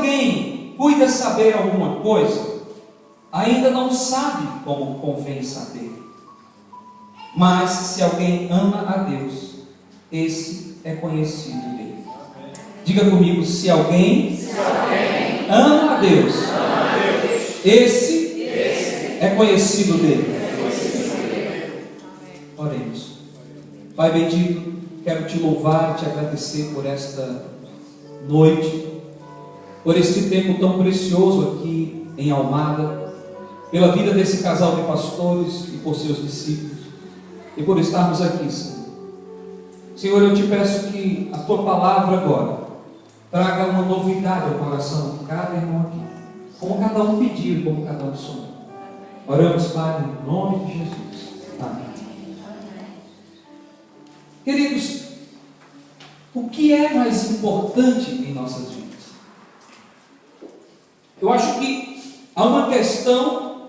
alguém cuida saber alguma coisa, ainda não sabe como convém saber. Mas se alguém ama a Deus, esse é conhecido dele. Diga comigo, se alguém ama a Deus, esse é conhecido dele. Oremos. Pai bendito, quero te louvar e te agradecer por esta noite, por este tempo tão precioso aqui em Almada, pela vida desse casal de pastores e por seus discípulos, e por estarmos aqui, Senhor. Senhor, eu te peço que a tua palavra agora traga uma novidade ao coração de cada irmão aqui, como cada um pediu, como cada um sonhou. Oramos, Pai, em nome de Jesus. Amém. Queridos, o que é mais importante em nossas vidas? Eu acho que há uma questão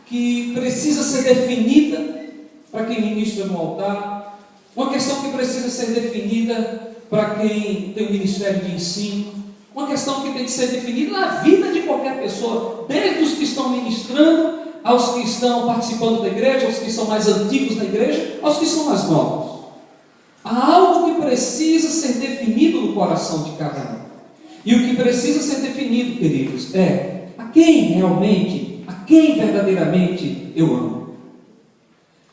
que precisa ser definida para quem ministra no altar, uma questão que precisa ser definida para quem tem o ministério de ensino, uma questão que tem que ser definida na vida de qualquer pessoa, desde os que estão ministrando, aos que estão participando da igreja, aos que são mais antigos na igreja, aos que são mais novos. Há algo que precisa ser definido no coração de cada um. E o que precisa ser definido, queridos, é a quem realmente, a quem verdadeiramente eu amo.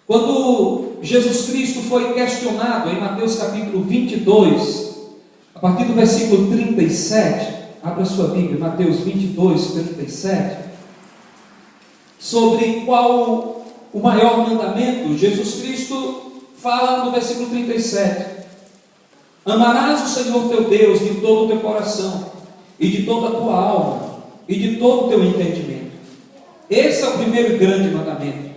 Quando Jesus Cristo foi questionado em Mateus capítulo 22, a partir do versículo 37, abra sua Bíblia, Mateus 22, 37, sobre qual o maior mandamento, Jesus Cristo fala no versículo 37: amarás o Senhor teu Deus de todo o teu coração, e de toda a tua alma, e de todo o teu entendimento. Esse é o primeiro e grande mandamento.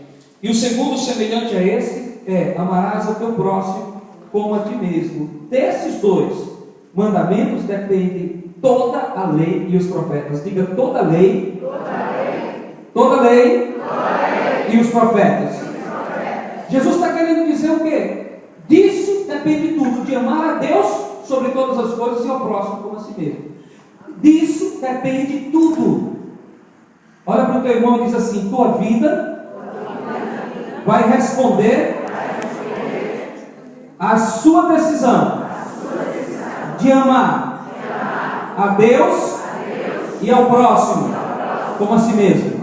E o segundo, semelhante a esse, é: amarás ao teu próximo como a ti mesmo. Desses dois mandamentos depende toda a lei e os profetas. Diga: toda a lei, toda a lei e os profetas. Jesus está querendo dizer o quê? Disso depende tudo, de amar a Deus sobre todas as coisas e ao próximo como a si mesmo. Disso depende tudo. Olha para o teu irmão e diz assim: tua vida vai responder à sua decisão de amar a Deus e ao próximo como a si mesmo.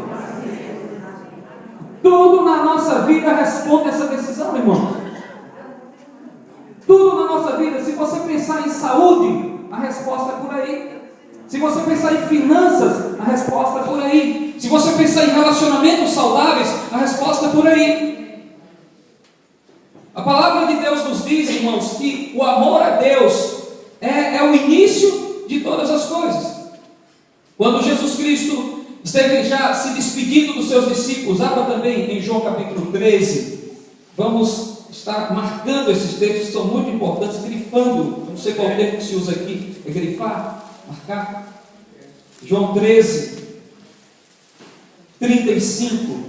Tudo na nossa vida responde a essa decisão, irmão. Tudo na nossa vida. Se você pensar em saúde, a resposta é por aí. Se você pensar em finanças, a resposta é por aí. Se você pensar em relacionamentos saudáveis, a resposta é por aí. A palavra de Deus nos diz, irmãos, que o amor a Deus é o início de todas as coisas. Quando Jesus Cristo esteve já se despedindo dos seus discípulos, abra também em João capítulo 13, vamos estar marcando esses textos que são muito importantes, grifando, não sei qual termo que se usa aqui, é grifar, marcar. João 13, 35,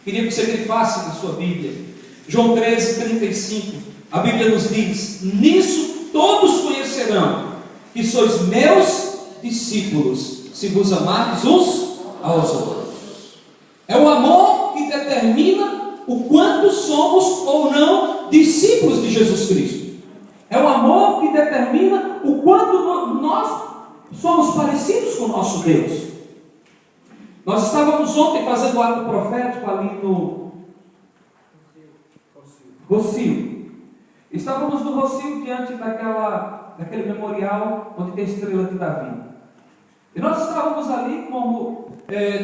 queria que você grifasse na sua Bíblia. João 13, 35, a Bíblia nos diz: nisso todos conhecerão que sois meus discípulos, se vos amardes uns aos outros. É o amor que determina o quanto somos ou não discípulos de Jesus Cristo. É o amor que determina o quanto nós somos parecidos com o nosso Deus. Nós estávamos ontem fazendo o ato profético ali no Rocio. Estávamos no Rocio diante daquele memorial onde tem a estrela de Davi. E nós estávamos ali como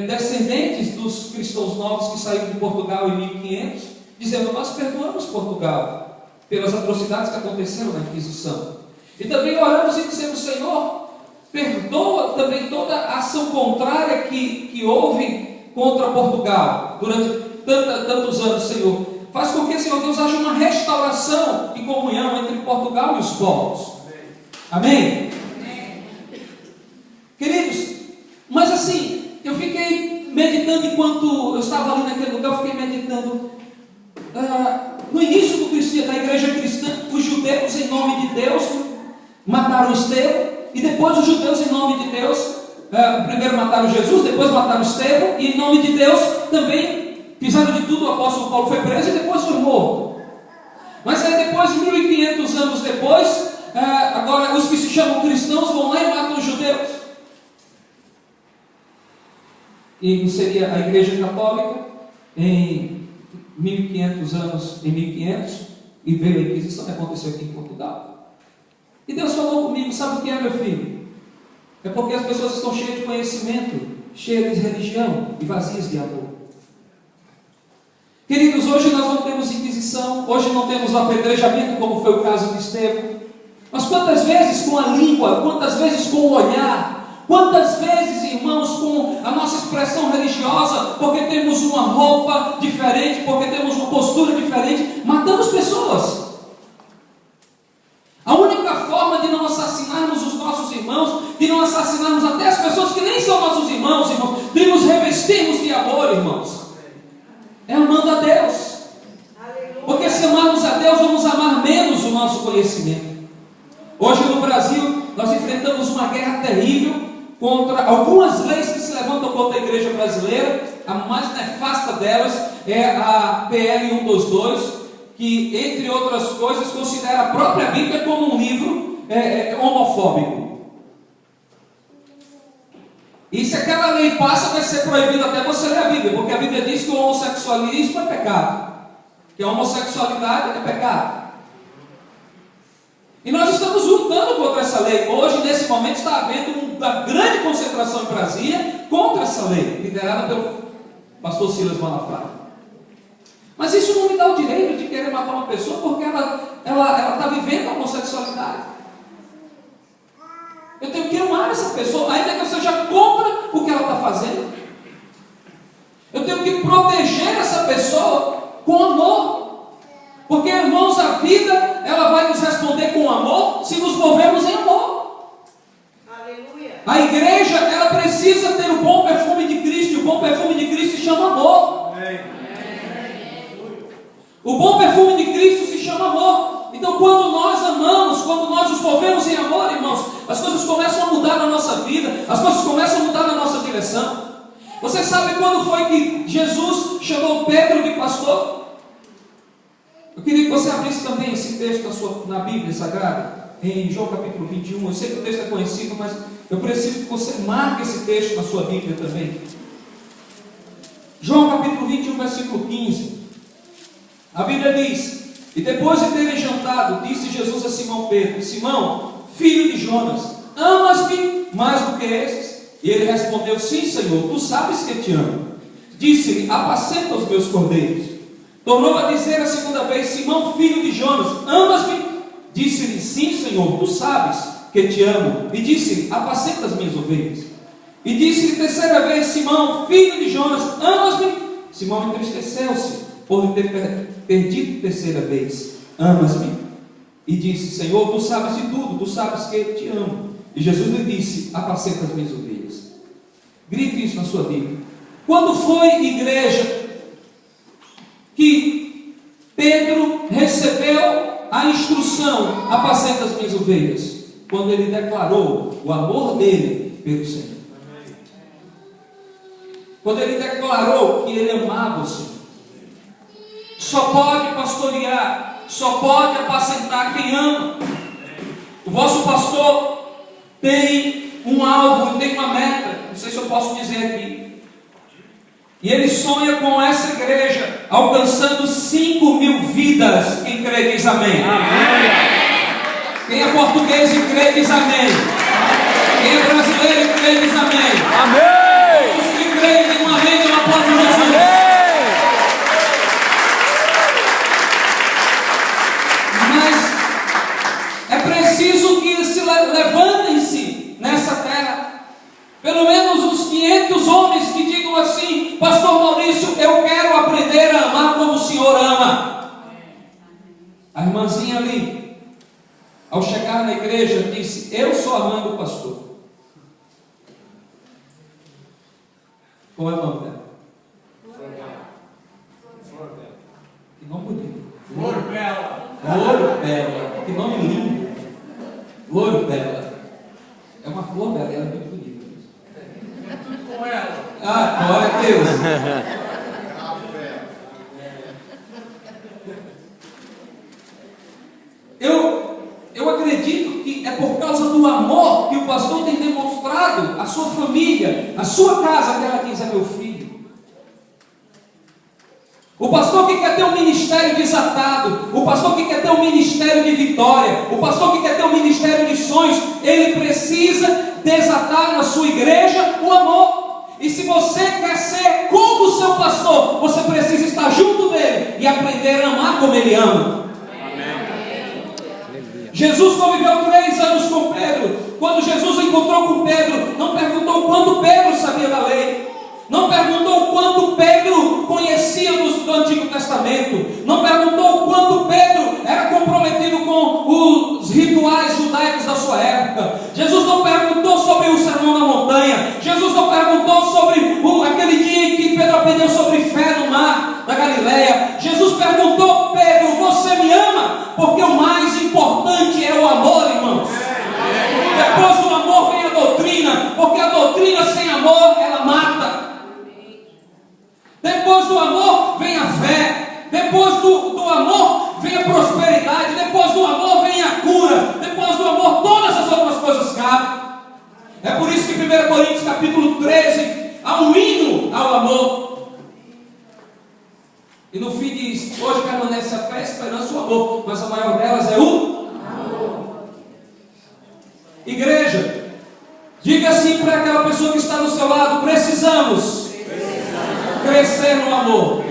descendentes dos cristãos novos que saíram de Portugal em 1500, dizendo: nós perdoamos Portugal pelas atrocidades que aconteceram na Inquisição. E também oramos e dizemos: Senhor, perdoa também toda a ação contrária que houve contra Portugal durante tantos anos, Senhor. Faz com que, Senhor Deus, haja uma restauração e comunhão entre Portugal e os povos. Amém? Queridos, mas assim, eu fiquei meditando enquanto eu estava ali naquele lugar, eu fiquei meditando. No início da igreja cristã, os judeus, em nome de Deus, mataram Estevão, e depois os judeus, em nome de Deus, primeiro mataram Jesus, depois mataram Estevão, e em nome de Deus também fizeram de tudo. O apóstolo Paulo foi preso e depois foi morto. Mas aí depois, 1500 anos depois, agora os que se chamam cristãos vão lá e matam os judeus. E seria a Igreja Católica em 1500 anos, em 1500, e veio a Inquisição, que aconteceu aqui em Portugal. E Deus falou comigo: sabe o que é, meu filho? É porque as pessoas estão cheias de conhecimento, cheias de religião e vazias de amor. Queridos, hoje nós não temos Inquisição, hoje não temos apedrejamento, como foi o caso de Estevão. Mas quantas vezes com a língua, quantas vezes com o olhar, quantas vezes, irmãos, com a nossa expressão religiosa, porque temos uma roupa diferente, porque temos uma postura diferente, matamos pessoas. A única forma de não assassinarmos os nossos irmãos, de não assassinarmos até as pessoas que nem são nossos irmãos, de nos revestirmos de amor, irmãos, é amando a Deus. Porque se amarmos a Deus, vamos amar menos o nosso conhecimento. Hoje no Brasil, nós enfrentamos uma guerra terrível contra algumas leis que se levantam contra a igreja brasileira. A mais nefasta delas é a PL 122, que, entre outras coisas, considera a própria Bíblia como um livro homofóbico. E se aquela lei passa, vai ser proibido até você ler a Bíblia, porque a Bíblia diz que o homossexualismo é pecado, que a homossexualidade é pecado. E nós estamos lutando contra essa lei. Hoje, nesse momento, está havendo uma grande concentração em Brasília contra essa lei, liderada pelo pastor Silas Malafaia. Mas isso não me dá o direito de querer matar uma pessoa porque ela está vivendo a homossexualidade. Eu tenho que amar essa pessoa, ainda que eu seja contra o que ela está fazendo. Eu tenho que proteger essa pessoa com amor. Porque, irmãos, a vida, ela vai nos responder com amor se nos movermos em amor. Aleluia. A igreja, ela precisa ter o bom perfume de Cristo, e o bom perfume de Cristo se chama amor. Amém. O bom perfume de Cristo se chama amor. Então, quando nós amamos, quando nós nos movemos em amor, irmãos, as coisas começam a mudar na nossa vida, as coisas começam a mudar na nossa direção. Você sabe quando foi que Jesus chamou Pedro de pastor? Eu queria que você abrisse também esse texto na Bíblia Sagrada, em João capítulo 21. Eu sei que o texto é conhecido, mas eu preciso que você marque esse texto na sua Bíblia também. João capítulo 21, versículo 15. A Bíblia diz: e depois de terem jantado, disse Jesus a Simão Pedro: Simão, filho de Jonas, amas-me mais do que esses? E ele respondeu: sim, Senhor, tu sabes que te amo. Disse-lhe: apacenta os meus cordeiros. Tornou a dizer a segunda vez: Simão, filho de Jonas, amas-me? Disse-lhe: sim, Senhor, tu sabes que te amo. E disse-lhe: apacenta as minhas ovelhas. E disse-lhe terceira vez: Simão, filho de Jonas, amas-me? Simão entristeceu-se por ter perdido terceira vez: amas-me? E disse: Senhor, tu sabes de tudo, tu sabes que te amo. E Jesus lhe disse: apacenta as minhas ovelhas. Grife isso na sua Bíblia. Quando foi, igreja, que Pedro recebeu a instrução: apacenta as minhas ovelhas? Quando ele declarou o amor dele pelo Senhor. Quando ele declarou que ele amava o Senhor. Só pode pastorear, só pode apacentar quem ama. O vosso pastor tem um alvo, tem uma meta, não sei se eu posso dizer aqui. E ele sonha com essa igreja alcançando 5.000 vidas. Quem crê diz amém. Amém. Quem é português e crê diz amém. Quem é brasileiro e crê diz amém. Amém. Os que creem dizem um amém pela porta de Jesus. Amém. Preciso que se levantem-se nessa terra pelo menos uns 500 homens que digam assim: Pastor Maurício, eu quero aprender a amar como o Senhor ama. A irmãzinha ali, ao chegar na igreja, disse: eu sou amando o pastor. Qual é o nome dela? Que nome bonito. Flor Bela. Flor Bela. Que nome lindo. Flor Bela. É uma flor bela, ela é muito bonita. Glória a Deus. Eu acredito que é por causa do amor que o pastor tem demonstrado à sua família, à sua casa, que ela diz: é meu filho. O pastor que quer ter um ministério desatado, o pastor que quer ter um ministério de vitória, o pastor que quer ter um ministério de sonhos, ele precisa desatar na sua igreja o amor. E se você quer ser como o seu pastor, você precisa estar junto dele e aprender a amar como ele ama. Jesus conviveu 3 anos com Pedro. Quando Jesus encontrou com Pedro, não perguntou quanto Pedro sabia da lei, não perguntou quanto Pedro conhecia do Antigo Testamento, não perguntou quanto Pedro era comprometido com os rituais judaicos da sua época. Jesus não perguntou sobre o sermão na montanha. Jesus não perguntou sobre aquele dia em que Pedro aprendeu sobre fé no mar da Galileia. Jesus perguntou: Pedro, você me ama? Porque o mais importante é o amor, irmãos. Depois do amor vem a doutrina, porque a doutrina sem amor, ela mata. Depois do amor vem a fé, depois do amor vem a prosperidade, depois do amor vem a cura, depois do amor todas as outras coisas cabem. É por isso que 1 Coríntios capítulo 13 há um hino ao amor. E no fim diz: hoje permanece a fé, a esperança e o amor, mas a maior delas é o amor. Igreja, diga assim para aquela pessoa que está do seu lado: precisamos crescer no amor.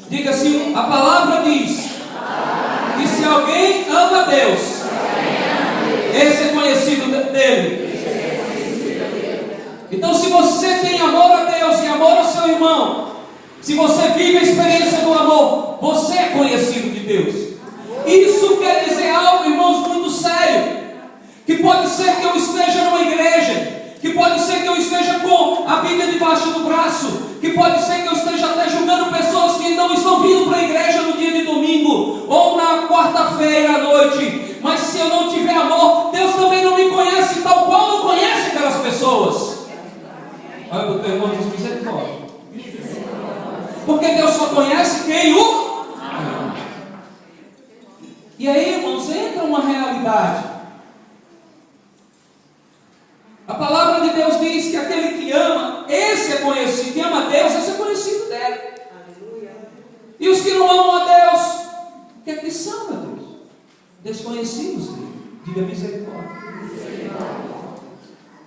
Diga assim: a palavra diz que se alguém ama a Deus, esse é conhecido dele. Então, se você tem amor a Deus e amor ao seu irmão, se você vive a experiência do amor, você é conhecido de Deus. Isso quer dizer algo, irmãos, muito sério. Que pode ser que eu esteja numa igreja, que pode ser que eu esteja com a Bíblia debaixo do braço, que pode ser que eu esteja até julgando pessoas que não estão vindo para a igreja no dia de domingo, ou na quarta-feira à noite, mas se eu não tiver amor, Deus também não me conhece, tal qual não conhece aquelas pessoas. Olha para o teu irmão e diz: misericórdia. Porque Deus só conhece quem o ama. E aí, irmãos, entra uma realidade. A palavra de Deus diz que aquele que ama, esse é conhecido. Quem ama a Deus, esse é conhecido dele. E os que não amam a Deus, o que é que são, meu Deus? Desconhecidos dele. Diga misericórdia.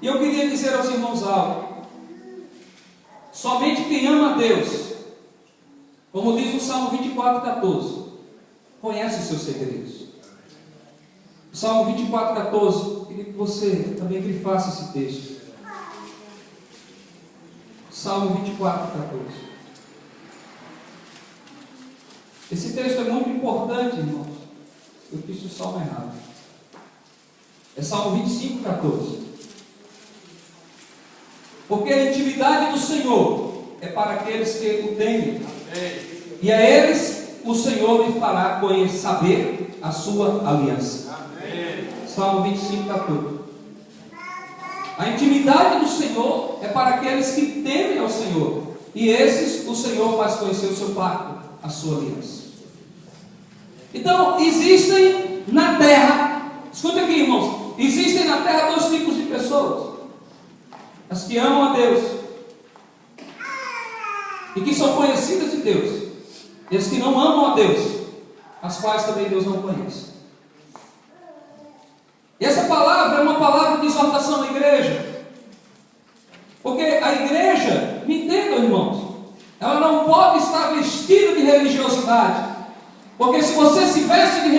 E eu queria dizer aos irmãos algo: somente quem ama a Deus, como diz o Salmo 24:14, conhece os seus segredos. O Salmo 24:14, queria que você também grifasse esse texto. Salmo 24:14. Esse texto é muito importante, irmãos. Eu fiz o salmo errado. É Salmo 25:14. Porque a intimidade do Senhor é para aqueles que o temem, e a eles o Senhor lhe fará saber a sua aliança. Salmo 25:14. A intimidade do Senhor é para aqueles que temem ao Senhor, e esses o Senhor faz conhecer o seu pacto, a sua aliança. Então, existem na terra, escuta aqui, irmãos, existem na terra 2 tipos de pessoas: as que amam a Deus e que são conhecidas de Deus, e as que não amam a Deus, as quais também Deus não conhece. E essa palavra é uma palavra de exortação à igreja, porque a igreja, me entendam, irmãos, ela não pode estar vestida de religiosidade, porque se você se veste de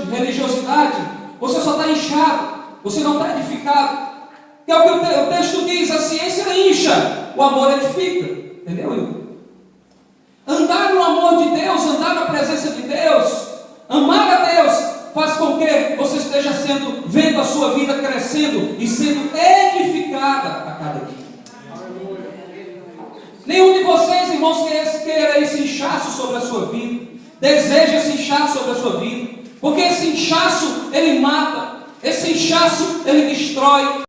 religiosidade, você só está inchado, você não está edificado. Que é o que o texto diz: a ciência incha, o amor edifica. Entendeu, irmão? Andar no amor de Deus, andar na presença de Deus, amar a Deus, faz com que você esteja vendo a sua vida crescendo e sendo edificada a cada dia. Nenhum de vocês, irmãos, queira esse inchaço sobre a sua vida, deseja esse inchaço sobre a sua vida, porque esse inchaço ele mata, esse inchaço ele destrói.